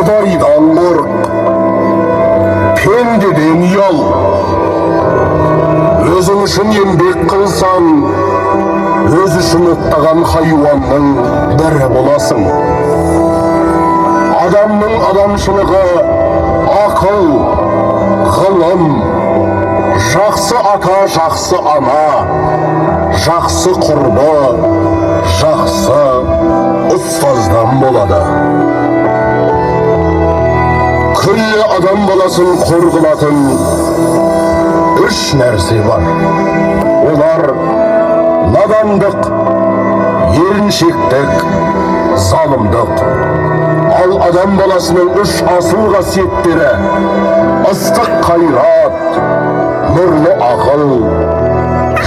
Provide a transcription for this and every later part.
Құдайдан қорық, пендеден ұял. Өзің үшін еңбек қылсаң, өз үшін оттаған хайуанның бірі боласың. Адамның адамшылығы ақыл, ғылым, жақсы ата, жақсы ана, жақсы құрбы, жақсы ұстаздан болады. Күллі адам баласын қор қылатын үш нәрсе бар. Олар надандық, еріншектік, залымдық. Ал адам баласының үш асыл қасиеттері ыстық қайрат, нұрлы ақыл,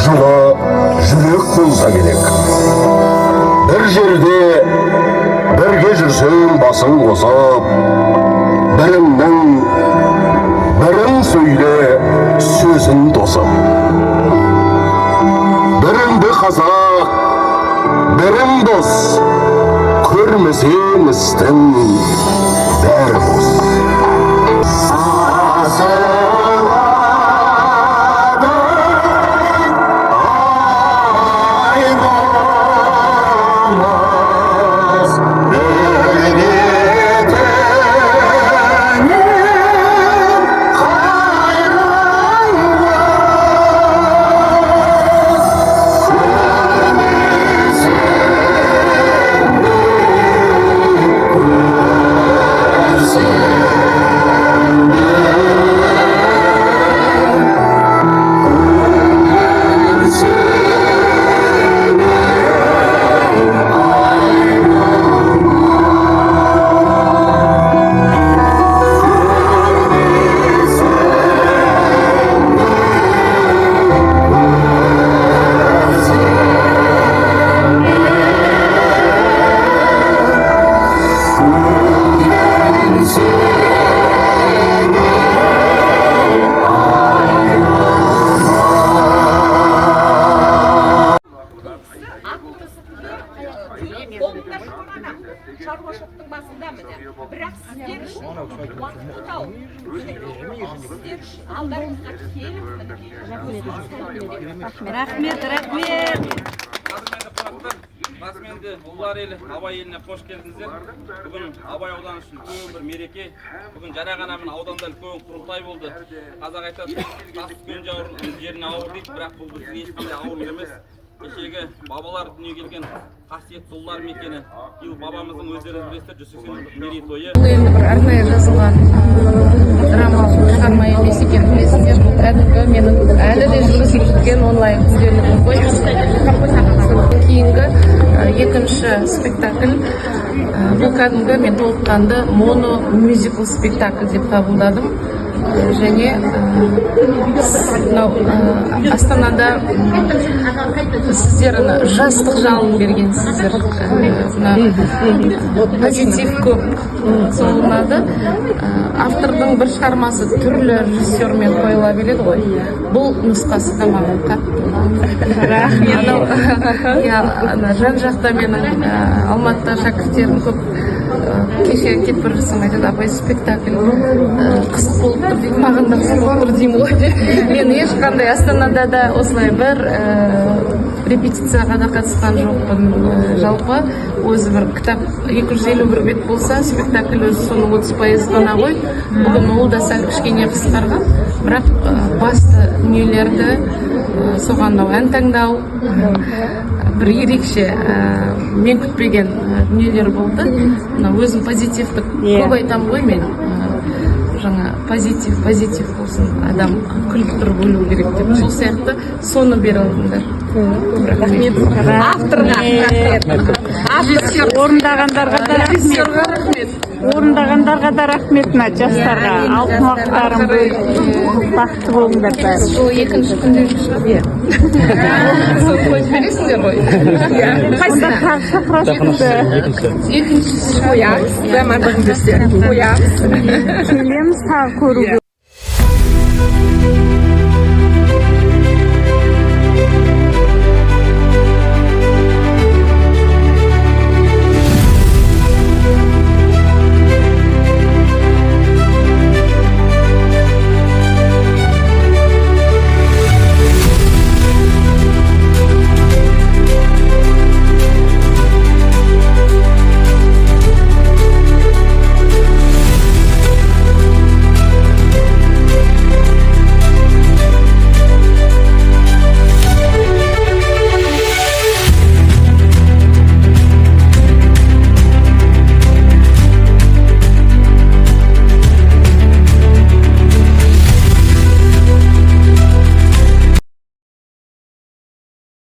жылы жүрек болса керек. Бір жерде бірге жүрсең басың қосып, бірің сөйле сөзін тосып. Біріңді қазақ, бірің дос, көрмесең істің бәрі бос. Шаруашылықтың басында міне, бірақ сіздер үшін уақытты тауып, сіздер үшін алдарыңызға келіп, Рахмет. Расыменде ұлылар елі, Абай еліне қош келдіңіздер. Бүгін Абай ауданы үшін үлкен бір мереке. Бүгін Жарағанамын ауданда үлкен құрылтай болды. Қазақ айтады, тас түскен жеріне ауыр дейді, бірақ бұл біздің ешқандай ауырлық емес. Кешегі бабалар дүние келген қасиетті ұлылар мекені. Биыл бабамыздың өздеріңіз білесіздер 180 мерейтойы. Бұл енді бір арнайы жазылған драмалық шығарма емес екенін білесіздер. Бұл кәдімгі менің әлі де жүргізіліп жүрген онлайн күнделігім ғой. Кейінгі екінші спектакль. Бұл кәдімгі мен толыққанды моно мюзикл спектакль деп қабылдадым. Және Астанада сіздер жастық жалын бергенсіздер, позитив көп соғылады. Автордың бір шығармасы түрлі режиссермен қойыла береді ғой. Бұл нұсқасы да маған қатты. Жан жақта менің Алматыда шәкірттерім көп. Кеше кетіп бара жатсам айтады, апай спектакль қызық болып тұр дейді, маған да қызық болып тұр деймін ғой. Мен ешқандай Астанада да осылай бір репетицияға да қатысқан жоқпын. Жалпы өзі бір кітап 251 бет болса, спектакль өзі соның 30% ғана ғой. Бүгін ол да сәл кішкене қысқарған, бірақ басты дүниелерді соған ән таңдау бір ерекше мен күтпеген дүниелер болды. Өзім позитивтік көп айтамын ғой мен. Жаңа позитив болсын, адам күліп тұрып өлу керек деп. Сол сияқты соны бере алдыңдар. Рахмет. Авторға орындағандарға да рахмет. Орындағандарға да рахмет, жастарға алтын бақытты болыңдар бәрі. Бұл екінші күндегі шығар. Сол қойып бересіңдер ғой. Қайсында шақырасыңызды? Екіншісі қоямыз. Келеміз тағы көруге.